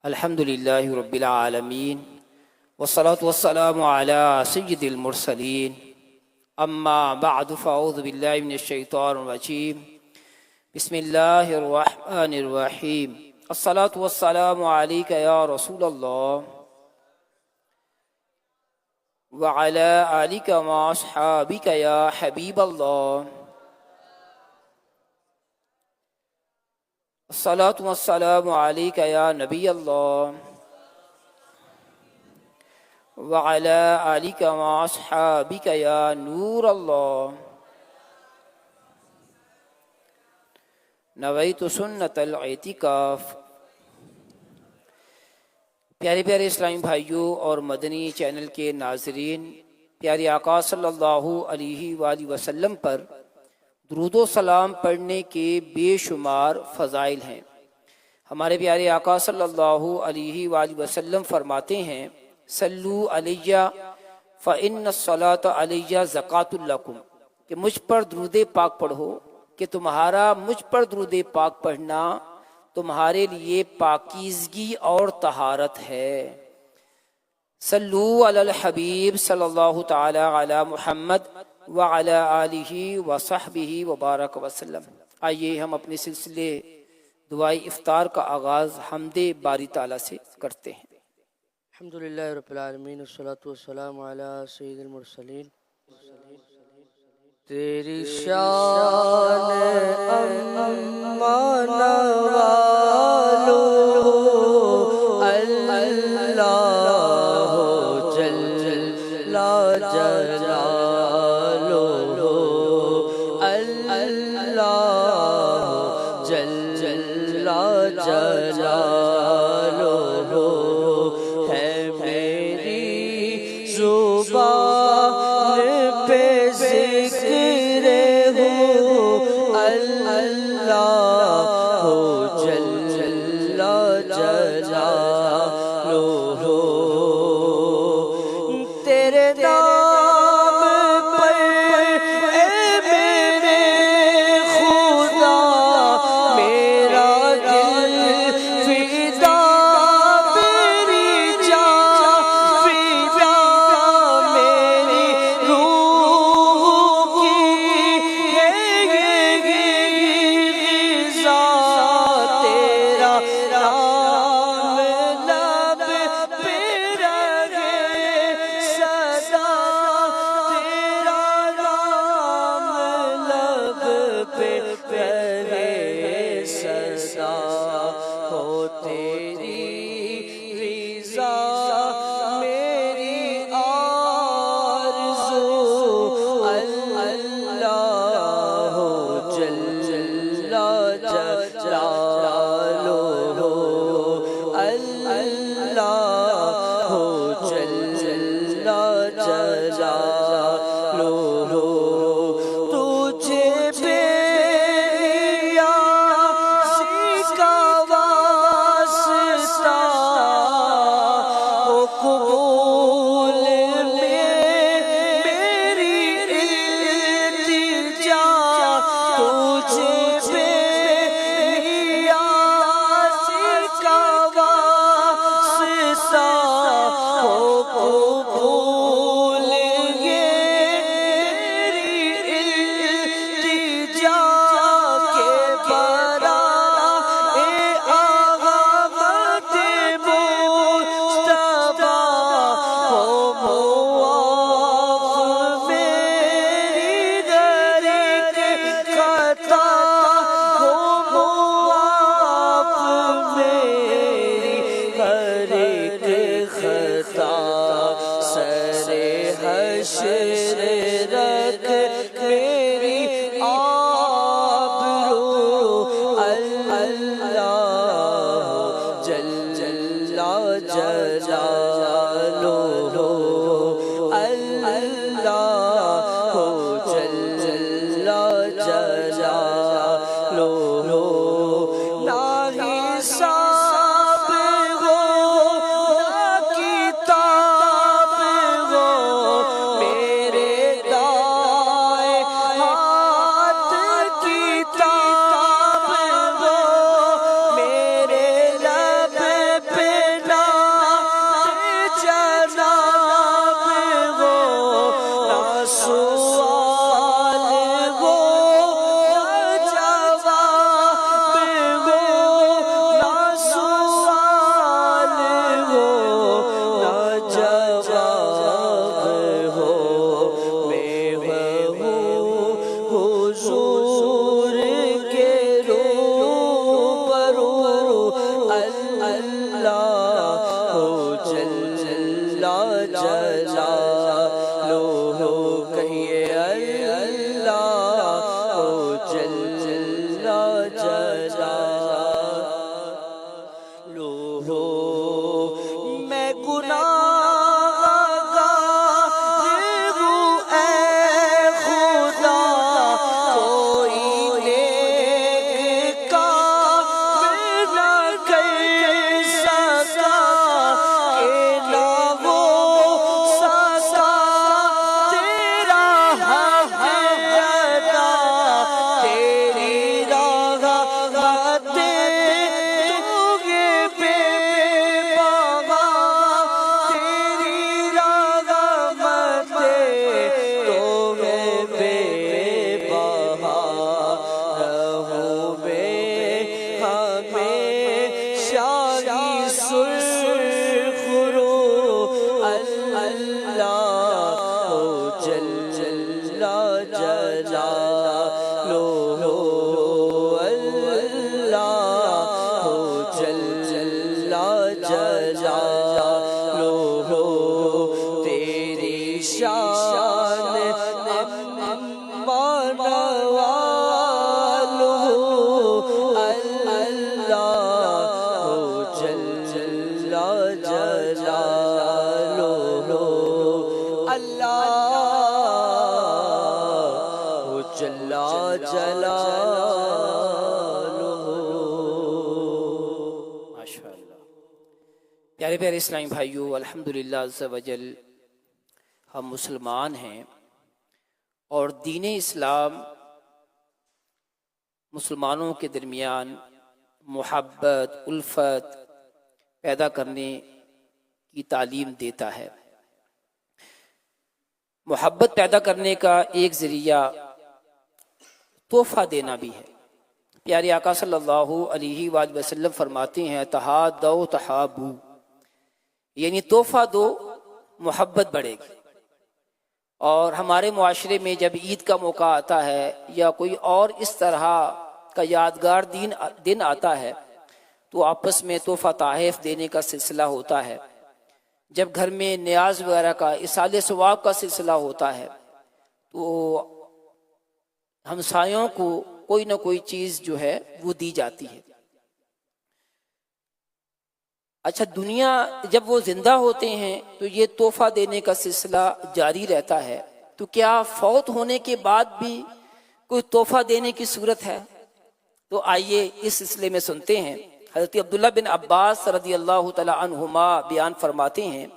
الحمد للہ رب العالمین والصلاة والسلام علی سید المرسلین اما بعد فاعوذ باللہ من الشیطان الرجیم بسم اللہ الرحمن الرحیم الصلاة والسلام علیک یا رسول اللہ وعلی آلک واصحابک یا حبیب اللہ الصلاة والسلام علیک یا نبی اللہ وعلی آلک واصحابک یا نور اللہ نویت سنت الاعتکاف۔ پیارے پیارے اسلامی بھائیوں اور مدنی چینل کے ناظرین، پیارے آقا صلی اللہ علیہ وآلہ وسلم پر درود و سلام پڑھنے کے بے شمار فضائل ہیں۔ ہمارے پیارے آقا صلی اللہ علیہ وآلہ وسلم فرماتے ہیں صلو علیہ فإن الصلاۃ علیہ زکاۃ لکم، کہ مجھ پر درود پاک پڑھو کہ تمہارا مجھ پر درود پاک پڑھنا تمہارے لیے پاکیزگی اور طہارت ہے۔ صلو علی الحبیب صلی اللہ تعالی علی محمد وعلی آلہ وصحبہ وبارک وسلم۔ آئیے ہم اپنے سلسلے دعائی افطار کا آغاز حمد باری تعالیٰ سے کرتے ہیں۔ الحمدللہ رب العالمین والصلاة والسلام علی سید المرسلین۔ تیری شان امان والو اللہ جل جلالہ اللہ جل جلالہ ہے میری زبان پہ ذکر ہو اللہ جل جلالہ تیرے نام پر اے میرے خدا میرا دل فدا میری جان فدا میری روح کی ہے غذا تیرا نام لب پہ رہے سدا تیرا نام لب پہ رہے سدا ہو تیری رضا میری آرزو اللہ جل جلالہ اللہ جل جلالہ تجھے بے نیازی کا واسطہ میں گناہگار ہوں اے خدا، کوئی نیک کام نہ کر سکا کہ نہ ہو سکا تیرا حق ادا، تیری رحمتیں تیری شان امان والو اللہ جل جلالو، اللہ جل جلالو۔ ماشاء اللہ۔ پیارے پیارے اسلامی بھائیو، الحمدللہ عز وجل ہم مسلمان ہیں، اور دین اسلام مسلمانوں کے درمیان محبت، الفت پیدا کرنے کی تعلیم دیتا ہے۔ محبت پیدا کرنے کا ایک ذریعہ تحفہ دینا بھی ہے۔ پیارے آقا صلی اللہ علیہ وآلہ وسلم فرماتے ہیں تہادوا تحابوا، یعنی تحفہ دو محبت بڑھے گی۔ اور ہمارے معاشرے میں جب عید کا موقع آتا ہے یا کوئی اور اس طرح کا یادگار دن آتا ہے تو آپس میں تحفہ تحائف دینے کا سلسلہ ہوتا ہے۔ جب گھر میں نیاز وغیرہ کا ایصال ثواب کا سلسلہ ہوتا ہے تو ہمسایوں کو کوئی نہ کوئی چیز جو ہے وہ دی جاتی ہے۔ اچھا، دنیا جب وہ زندہ ہوتے ہیں تو یہ تحفہ دینے کا سلسلہ جاری رہتا ہے، تو کیا فوت ہونے کے بعد بھی کوئی تحفہ دینے کی صورت ہے؟ تو آئیے اس سلسلے میں سنتے ہیں۔ حضرت عبداللہ بن عباس رضی اللہ تعالی عنہما بیان فرماتے ہیں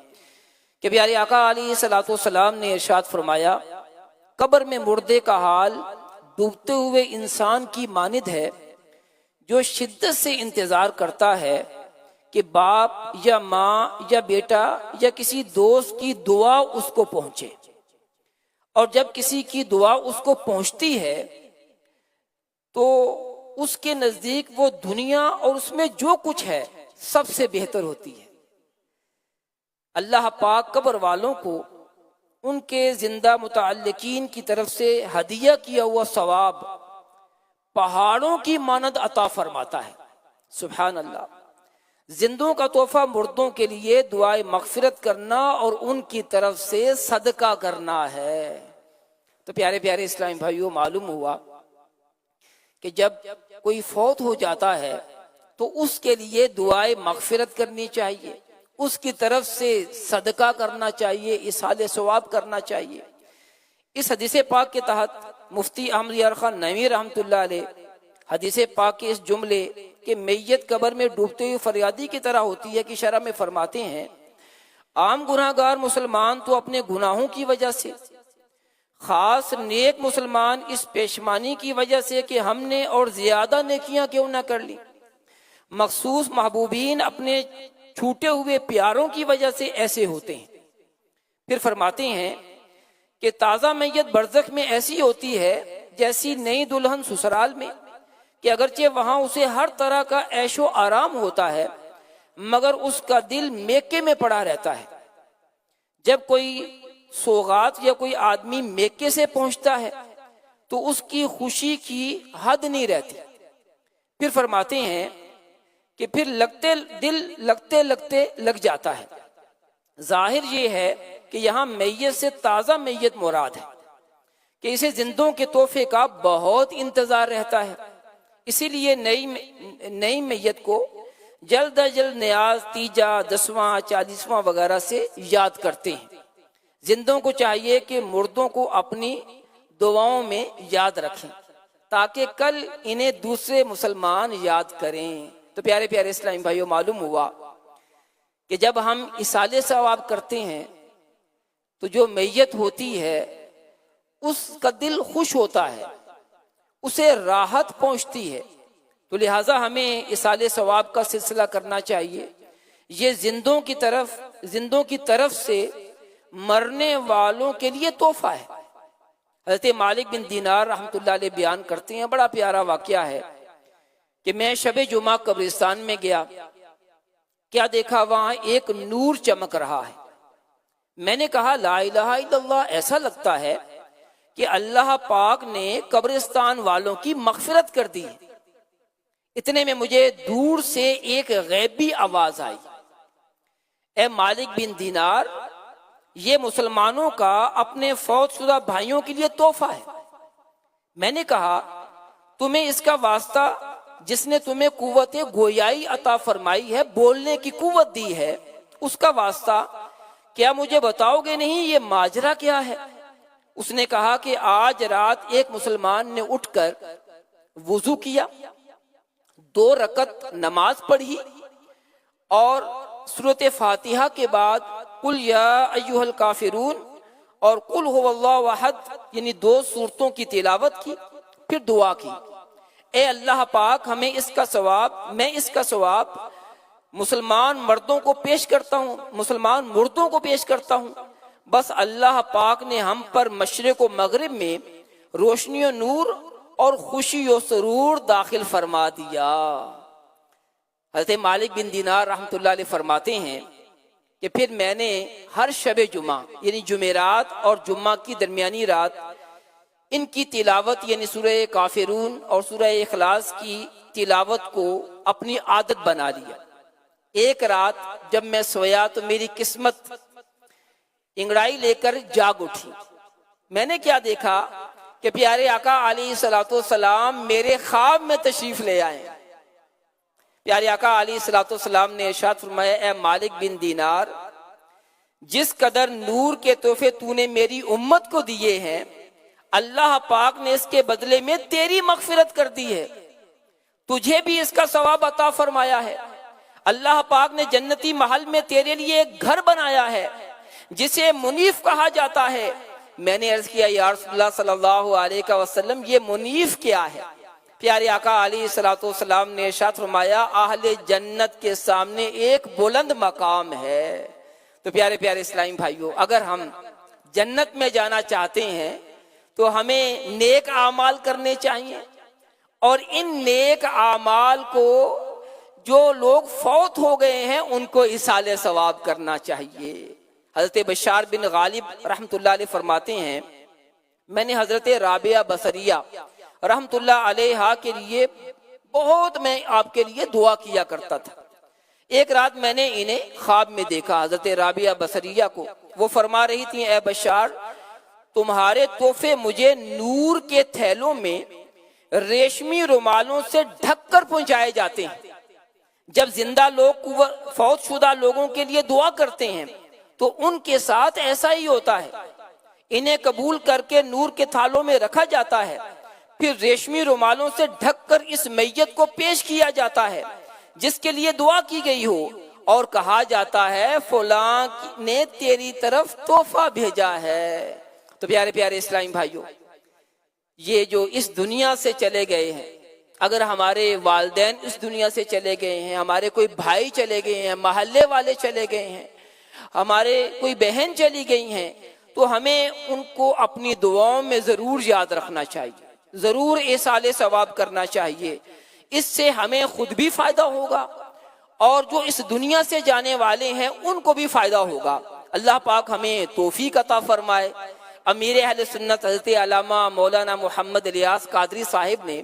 کہ پیارے آقا علیہ الصلوۃ والسلام نے ارشاد فرمایا، قبر میں مردے کا حال ڈوبتے ہوئے انسان کی مانند ہے جو شدت سے انتظار کرتا ہے کہ باپ یا ماں یا بیٹا یا کسی دوست کی دعا اس کو پہنچے، اور جب کسی کی دعا اس کو پہنچتی ہے تو اس کے نزدیک وہ دنیا اور اس میں جو کچھ ہے سب سے بہتر ہوتی ہے۔ اللہ پاک قبر والوں کو ان کے زندہ متعلقین کی طرف سے ہدیہ کیا ہوا ثواب پہاڑوں کی مانند عطا فرماتا ہے۔ سبحان اللہ۔ زندوں کا تحفہ مردوں کے لیے دعائے مغفرت کرنا اور ان کی طرف سے صدقہ کرنا ہے۔ تو پیارے پیارے اسلامی بھائیوں، معلوم ہوا کہ جب کوئی فوت ہو جاتا ہے تو اس کے لیے دعائے مغفرت کرنی چاہیے، اس کی طرف سے صدقہ کرنا چاہیے، ایصال ثواب کرنا چاہیے۔ اس حدیث پاک کے تحت مفتی احمد یار خان نوی رحمۃ اللہ علیہ حدیث پاک کے اس جملے کہ میت قبر میں ڈوبتے ہوئے فریادی کی طرح ہوتی ہے کی شرح میں فرماتے ہیں، عام گناہگار مسلمان تو اپنے گناہوں کی وجہ سے، خاص نیک مسلمان اس پیشمانی کی وجہ سے کہ ہم نے اور زیادہ نیکیاں کیوں نہ کر لی، مخصوص محبوبین اپنے چھوٹے ہوئے پیاروں کی وجہ سے ایسے ہوتے ہیں۔ پھر فرماتے ہیں کہ تازہ میت برزخ میں ایسی ہوتی ہے جیسی نئی دلہن سسرال میں، کہ اگرچہ وہاں اسے ہر طرح کا عیش و آرام ہوتا ہے مگر اس کا دل میکے میں پڑا رہتا ہے۔ جب کوئی سوغات یا کوئی آدمی میکے سے پہنچتا ہے تو اس کی خوشی کی حد نہیں رہتی۔ پھر فرماتے ہیں کہ پھر دل لگتے لگ جاتا ہے۔ ظاہر یہ ہے کہ یہاں میت سے تازہ میت مراد ہے کہ اسے زندوں کے تحفے کا بہت انتظار رہتا ہے، اسی لیے نئی میت کو جلد از جلد نیاز تیجا 10واں 40واں وغیرہ سے یاد کرتے ہیں۔ زندوں کو چاہیے کہ مردوں کو اپنی دعاؤں میں یاد رکھیں تاکہ کل انہیں دوسرے مسلمان یاد کریں۔ تو پیارے پیارے اسلامی بھائیوں، معلوم ہوا کہ جب ہم اصالے ثواب کرتے ہیں تو جو میت ہوتی ہے اس کا دل خوش ہوتا ہے، اسے راحت پہنچتی ہے۔ تو لہٰذا ہمیں اصالے ثواب کا سلسلہ کرنا چاہیے۔ یہ زندوں کی طرف سے مرنے والوں کے لیے تحفہ ہے۔ حضرت مالک بن دینار رحمۃ اللہ علیہ بیان کرتے ہیں، بڑا پیارا واقعہ ہے کہ میں شب جمعہ قبرستان میں گیا، کیا دیکھا وہاں ایک نور چمک رہا ہے۔ میں نے کہا لا الہ الا اللہ، ایسا لگتا ہے کہ اللہ پاک نے قبرستان والوں کی مغفرت کر دی۔ اتنے میں مجھے دور سے ایک غیبی آواز آئی، اے مالک بن دینار، یہ مسلمانوں کا اپنے فوت شدہ بھائیوں کے لیے تحفہ ہے۔ میں نے کہا تمہیں اس کا واسطہ جس نے تمہیں قوت گویائی عطا فرمائی ہے، بولنے کی قوت دی ہے، اس کا واسطہ کیا مجھے بتاؤ گے نہیں یہ ماجرا کیا ہے؟ اس نے کہا کہ آج رات ایک مسلمان نے اٹھ کر وضو کیا، 2 رکعت نماز پڑھی اور سورۃ فاتحہ کے بعد قل یا ایھا الکافرون اور قل ھو اللہ احد یعنی 2 سورتوں کی تلاوت کی، پھر دعا کی، اے اللہ پاک ہمیں میں اس کا ثواب مسلمان مردوں کو پیش کرتا ہوں، مسلمان مردوں کو پیش کرتا ہوں۔ بس اللہ پاک نے ہم پر مشرق و مغرب میں روشنی و نور اور خوشی و سرور داخل فرما دیا۔ حضرت مالک بن دینار رحمۃ اللہ علیہ فرماتے ہیں کہ پھر میں نے ہر شب جمعہ یعنی جمعرات اور جمعہ کی درمیانی رات ان کی تلاوت یعنی سورہ کافرون اور سورہ اخلاص کی تلاوت کو اپنی عادت بنا لیا۔ ایک رات جب میں سویا تو میری قسمت انگڑائی لے کر جاگ اٹھی۔ میں نے کیا دیکھا کہ پیارے آقا علیہ الصلوۃ والسلام میرے خواب میں تشریف لے آئے۔ پیارے آقا علیہ الصلوۃ والسلام نے ارشاد فرمایا، اے مالک بن دینار، جس قدر نور کے تحفے تو نے میری امت کو دیے ہیں، اللہ پاک نے اس کے بدلے میں تیری مغفرت کر دی ہے، تجھے بھی اس کا ثواب عطا فرمایا ہے۔ اللہ پاک نے جنتی محل میں تیرے لیے ایک گھر بنایا ہے جسے منیف کہا جاتا ہے۔ میں نے عرض کیا یا رسول اللہ صلی اللہ علیہ وسلم یہ منیف کیا ہے؟ پیارے آقا علیہ الصلوۃ والسلام نے ارشاد فرمایا اہل جنت کے سامنے ایک بلند مقام ہے۔ تو پیارے پیارے اسلامی بھائیوں، اگر ہم جنت میں جانا چاہتے ہیں تو ہمیں نیک اعمال کرنے چاہیے، اور ان نیک اعمال کو جو لوگ فوت ہو گئے ہیں ان کو ایصال ثواب کرنا چاہیے۔ حضرت بشار بن غالب رحمۃ اللہ علیہ فرماتے ہیں، میں نے حضرت رابعہ بصریہ رحمۃ اللہ علیہ کے لیے میں آپ کے لیے دعا کیا کرتا تھا۔ ایک رات میں نے انہیں خواب میں دیکھا، حضرت رابعہ بصریہ کو۔ وہ فرما رہی تھی، اے بشار، تمہارے تحفے مجھے نور کے تھیلوں میں ریشمی رومالوں سے ڈھک کر پہنچائے جاتے ہیں۔ جب زندہ لوگ فوت شدہ لوگوں کے لیے دعا کرتے ہیں تو ان کے ساتھ ایسا ہی ہوتا ہے، انہیں قبول کر کے نور کے تھالوں میں رکھا جاتا ہے، پھر ریشمی رومالوں سے ڈھک کر اس میت کو پیش کیا جاتا ہے جس کے لیے دعا کی گئی ہو، اور کہا جاتا ہے فلاں نے تیری طرف تحفہ بھیجا ہے۔ تو پیارے پیارے اسلامی بھائیوں، یہ جو اس دنیا سے چلے گئے ہیں، اگر ہمارے والدین اس دنیا سے چلے گئے ہیں، ہمارے کوئی بھائی چلے گئے ہیں، محلے والے چلے گئے ہیں، ہمارے کوئی بہن چلی گئی ہیں، تو ہمیں ان کو اپنی دعاؤں میں ضرور یاد رکھنا چاہیے، ضرور ایصال ثواب کرنا چاہیے۔ اس سے ہمیں خود بھی فائدہ ہوگا اور جو اس دنیا سے جانے والے ہیں ان کو بھی فائدہ ہوگا۔ اللہ پاک ہمیں توفیق عطا فرمائے۔ امیر اہل سنت حضرت علامہ مولانا محمد الیاس قادری صاحب نے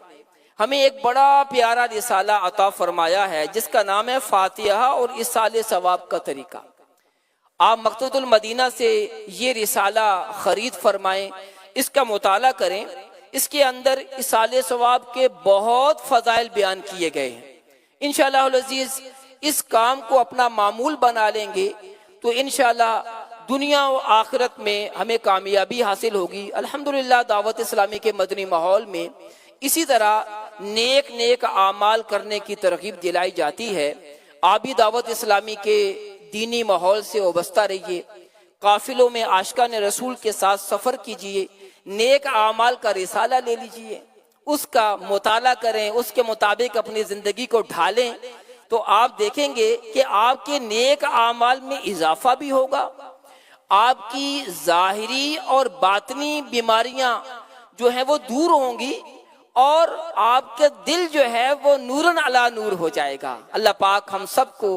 ہمیں ایک بڑا پیارا رسالہ عطا فرمایا ہے جس کا نام ہے فاتحہ اور ایصال ثواب کا طریقہ۔ آپ مکتبۃ المدینہ سے یہ رسالہ خرید فرمائیں، اس کا مطالعہ کریں۔ اس کے اندر ایصال ثواب کے بہت فضائل بیان کیے گئے ہیں۔ انشاءاللہ العزیز اس کام کو اپنا معمول بنا لیں گے تو انشاءاللہ دنیا و آخرت میں ہمیں کامیابی حاصل ہوگی۔ الحمدللہ دعوت اسلامی کے مدنی ماحول میں اسی طرح نیک نیک اعمال کرنے کی ترغیب دلائی جاتی ہے۔ آپ بھی دعوت اسلامی کے دینی ماحول سے وابستہ رہیے، قافلوں میں عاشقان رسول کے ساتھ سفر کیجیے، نیک اعمال کا رسالہ لے لیجیے، اس کا مطالعہ کریں، اس کے مطابق اپنی زندگی کو ڈھالیں، تو آپ دیکھیں گے کہ آپ کے نیک اعمال میں اضافہ بھی ہوگا، آپ کی ظاہری اور باطنی بیماریاں جو ہیں وہ دور ہوں گی، اور آپ کا دل جو ہے وہ نورن علی نور ہو جائے گا۔ اللہ پاک ہم سب کو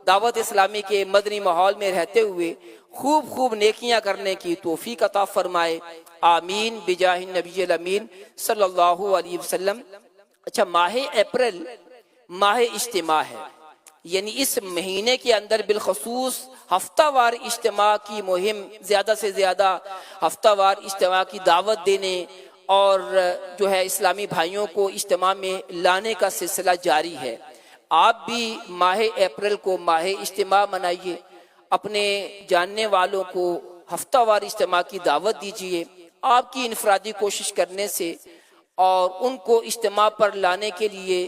دعوت اسلامی کے مدنی ماحول میں رہتے ہوئے خوب خوب نیکیاں کرنے کی توفیق عطا فرمائے، آمین بجاہ النبی الامین صلی اللہ علیہ وسلم۔ اچھا، ماہ اپریل ماہ اجتماع ہے، یعنی اس مہینے کے اندر بالخصوص ہفتہ وار اجتماع کی مہم، زیادہ سے زیادہ ہفتہ وار اجتماع کی دعوت دینے اور جو ہے اسلامی بھائیوں کو اجتماع میں لانے کا سلسلہ جاری ہے۔ آپ بھی ماہ اپریل کو ماہ اجتماع منائیے، اپنے جاننے والوں کو ہفتہ وار اجتماع کی دعوت دیجیے۔ آپ کی انفرادی کوشش کرنے سے اور ان کو اجتماع پر لانے کے لیے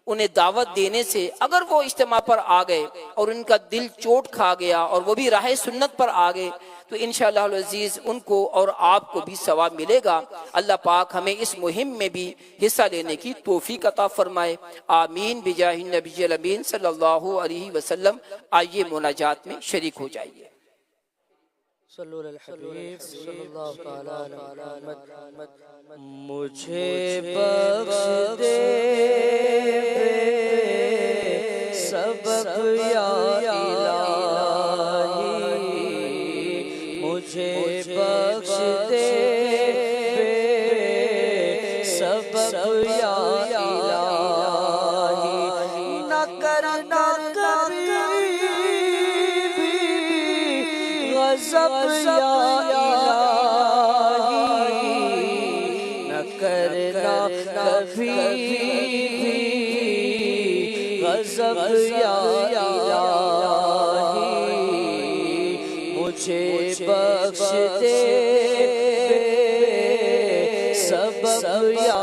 انہیں دعوت دینے سے اگر وہ اجتماع پر آ گئے اور ان کا دل چوٹ کھا گیا اور وہ بھی راہ سنت پر آ گئے تو انشاءاللہ العزیز ان کو اور آپ کو بھی ثواب ملے گا۔ اللہ پاک ہمیں اس مہم میں بھی حصہ لینے کی توفیق عطا فرمائے، آمین بجاہ النبی الامین صلی اللہ علیہ وسلم۔ آئیے مناجات میں شریک ہو جائیے۔ صلو علی الحبیب صلی اللہ تعالی علی محمد۔ مجھے بخش دے سبب یا الہی، مجھے بخش دے سبب یا الہی، نہ کرنا کبھی بھی غضب یا الہی، نہ کرنا کبھی بھی غضب یا الہی، مجھے بخش دے سبب یا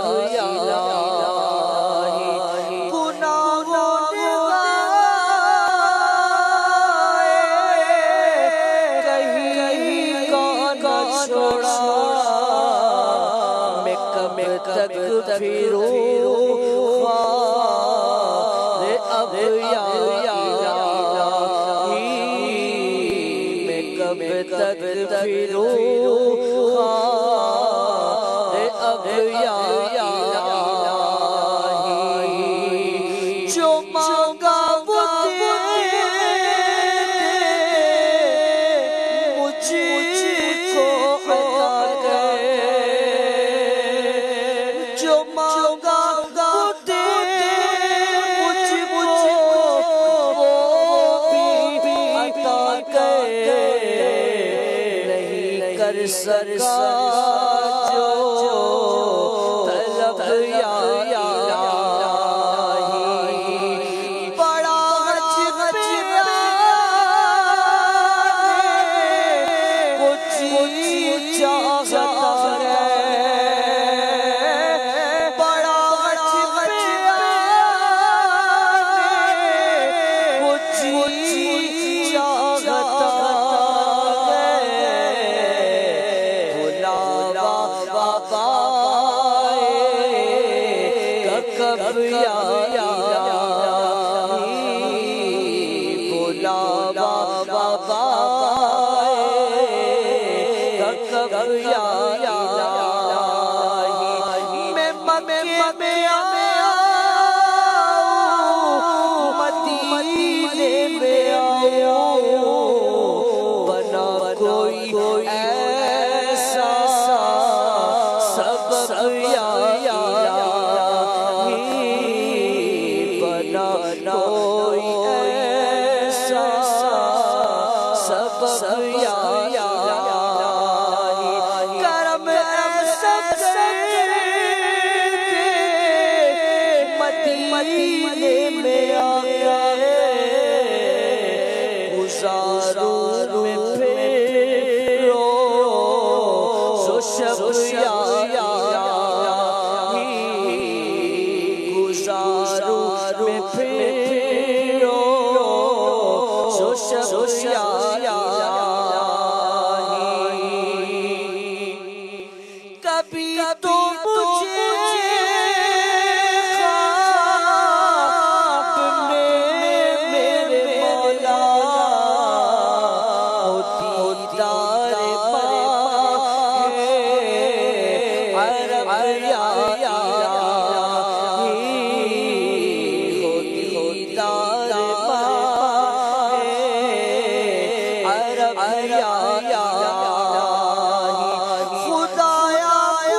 الہی، گناہوں نے کہیں کا نہ چھوڑا، میں کب تک پھروں اب یا الہی، میں کب تک پھروں اب یا الہی، جو مانگا وہ دے مجھ کو عطا کر، جو مانگا وہ دے مجھ کو وہ بھی عطا کر، نہیں کر سکا جو طلب یا الہی، بڑا عجب کچھ چاہتا ہے، بڑا عجب کچھ چاہتا ہے، بلاوا کب یا الہی، بلاوا کب یا الہی، میں مکے میں آؤں، مدینے میں آؤں، بنا کوئی ایسا سبب یا الہی، بنا کوئی ایسا گزاروں میں پھرو سو شب گزاروں میں پھرو سو شب کبھی تو مجھے خواب میں میرے مولا دیدار ماہ عرب دیدار ماہ عرب خدایا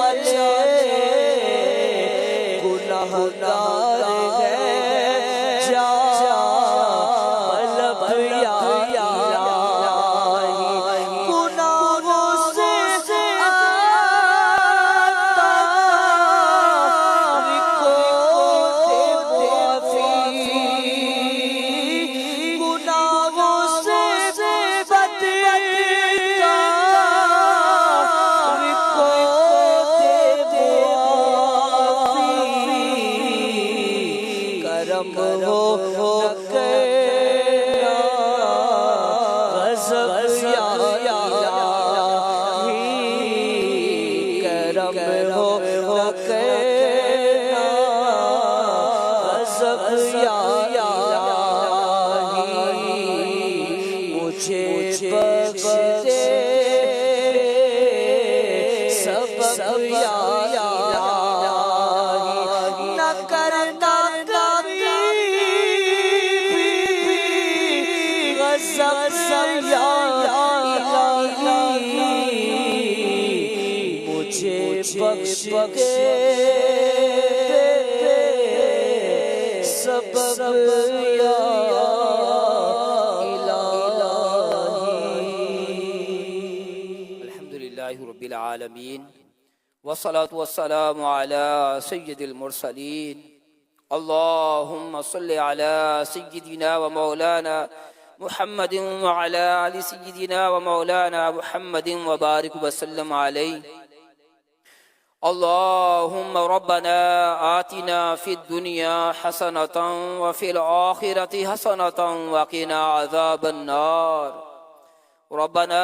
بچا لے گناہگار ہے جا مطلب گناہوں سے آتا کو دے معافی گناہوں سے کرم ہو غضب یا کرم ہو غضب یا مجھے بخش دے سبب یا نہ کرنا مجھے بخش دے سبب یا الحمدللہ رب العالمین والصلاة والسلام على سید المرسلین اللہم صل على سیدنا و مولانا محمد وعلى آل سيدنا ومولانا محمد وبارك وسلم عليه اللهم ربنا آتنا في الدنيا حسنة وفي الآخرة حسنة وقنا عذاب النار ربنا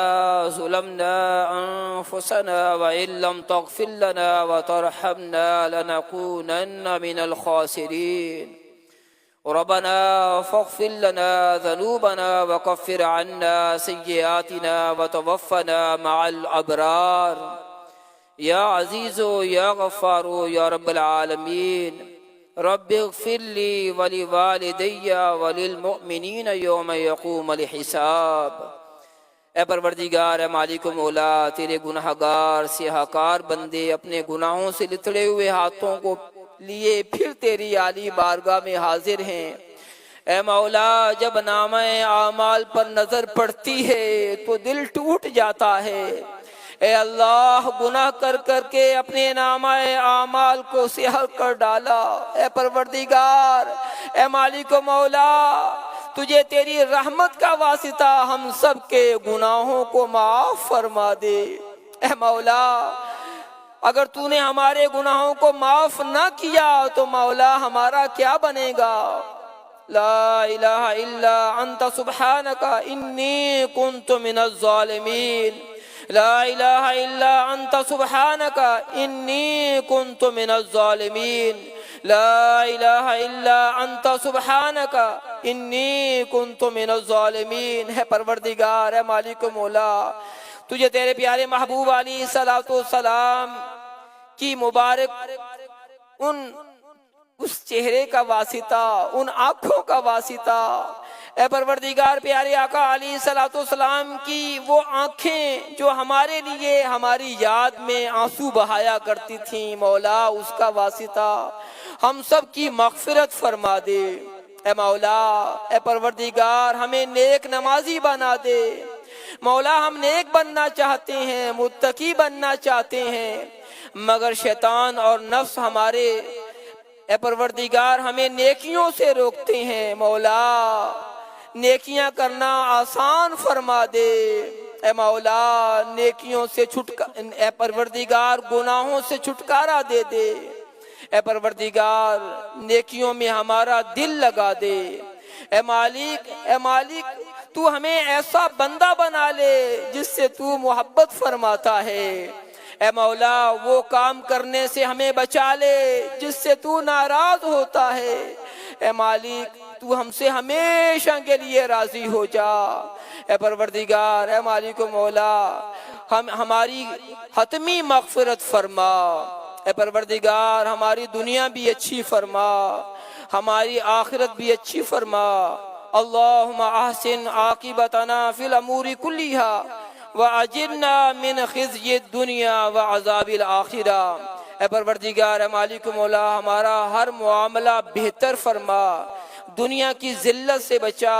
ظلمنا أنفسنا وإن لم تغفر لنا وترحمنا لنكونن من الخاسرين ربنا فاغفر لنا ذنوبنا وكفر عنا سيئاتنا وتوفنا مع الأبرار يا عزيز يا غفار يا رب العالمين رب اغفر لي ولوالدي وللمؤمنين يوم يقوم الحساب اے پروردگار اے مالک و مولا تیرے گناہگار سیاہکار بندے اپنے گناہوں سے لتڑے ہوئے ہاتھوں کو لیے پھر تیری عالی بارگاہ میں حاضر ہیں اے مولا جب نامہ اعمال پر نظر پڑتی ہے تو دل ٹوٹ جاتا ہے اے اللہ گناہ کر کر کے اپنے نامہ اعمال کو سیاہ کر ڈالا اے پروردگار اے مالک و مولا تجھے تیری رحمت کا واسطہ ہم سب کے گناہوں کو معاف فرما دے اے مولا اگر تو نے ہمارے گناہوں کو معاف نہ کیا تو مولا ہمارا کیا بنے گا لا الہ الا انت سبحانک انی کنت من الظالمین لا الہ الا انت سبحانک انی کنت من الظالمین لا الہ الا انت سبحانک انی کنت من الظالمین ہے پروردگار ہے مالک و مولا تجھے تیرے پیارے محبوب علیہ السلام کی مبارک اس چہرے کا واسطہ ان آنکھوں کا واسطہ اے پروردگار پیارے آقا علیہ السلام کی وہ آنکھیں جو ہمارے لیے ہماری یاد میں آنسو بہایا کرتی تھیں مولا اس کا واسطہ ہم سب کی مغفرت فرما دے اے مولا اے پروردگار ہمیں نیک نمازی بنا دے مولا ہم نیک بننا چاہتے ہیں متقی بننا چاہتے ہیں مگر شیطان اور نفس ہمارے اے پروردگار ہمیں نیکیوں سے روکتے ہیں۔ مولا نیکیاں کرنا آسان فرما دے، اے مولا نیکیوں سے اے پروردگار گناہوں سے چھٹکارا دے دے، اے پروردگار نیکیوں میں ہمارا دل لگا دے۔ اے مالک تو ہمیں ایسا بندہ بنا لے جس سے تو محبت فرماتا ہے۔ اے مولا وہ کام کرنے سے ہمیں بچا لے جس سے تو ناراض ہوتا ہے۔ اے مالک تو ہم سے ہمیشہ کے لیے راضی ہو جا۔ اے پروردگار اے مالک و مولا ہماری حتمی مغفرت فرما۔ اے پروردگار ہماری دنیا بھی اچھی فرما، ہماری آخرت بھی اچھی فرما۔ اللہم احسن عاقبتنا فی الامور کلیہا وَأَجِرْنَا مِنْ خِزْيِ الدُّنْيَا وَعَذَابِ الْآخِرَةِ۔ اے پروردگار اے مالک مولا ہمارا ہر معاملہ بہتر فرما، دنیا کی ذلت سے بچا،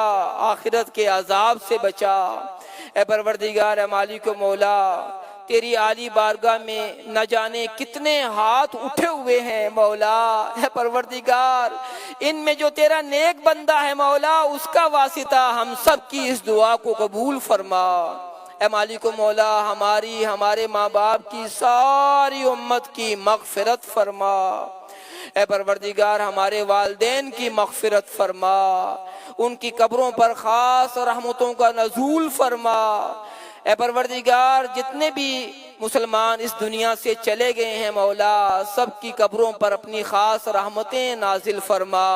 آخرت کے عذاب سے بچا۔ اے پروردگار اے مالک مولا تیری عالی بارگاہ میں نہ جانے کتنے ہاتھ اٹھے ہوئے ہیں مولا۔ اے پروردگار ان میں جو تیرا نیک بندہ ہے مولا اس کا واسطہ ہم سب کی اس دعا کو قبول فرما۔ اے مالک و مولا ہمارے ماں باپ کی ساری امت کی مغفرت فرما۔ اے پروردگار ہمارے والدین کی مغفرت فرما، ان کی قبروں پر خاص رحمتوں کا نزول فرما۔ اے پروردگار جتنے بھی مسلمان اس دنیا سے چلے گئے ہیں مولا سب کی قبروں پر اپنی خاص رحمتیں نازل فرما۔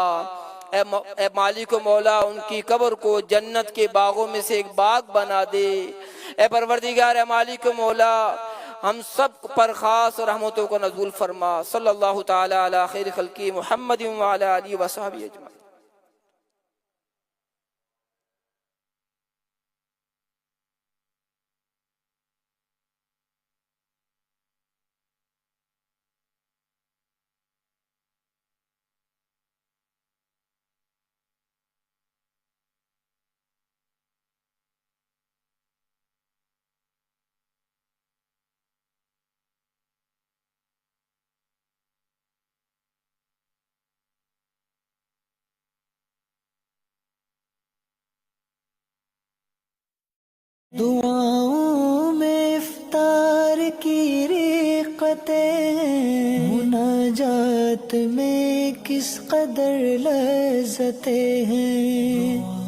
اے مالک و مولا ان کی قبر کو جنت کے باغوں میں سے ایک باغ بنا دے۔ اے پروردگار اے مالک و مولا ہم سب پر خاص رحمتوں کو نزول فرما۔ صلی اللہ تعالی علی خیر خلقی محمد وعلی آلہ وصحبہ اجمعین۔ دعاؤں میں افطار کی رقطیں مناجات میں کس قدر لذتیں ہیں۔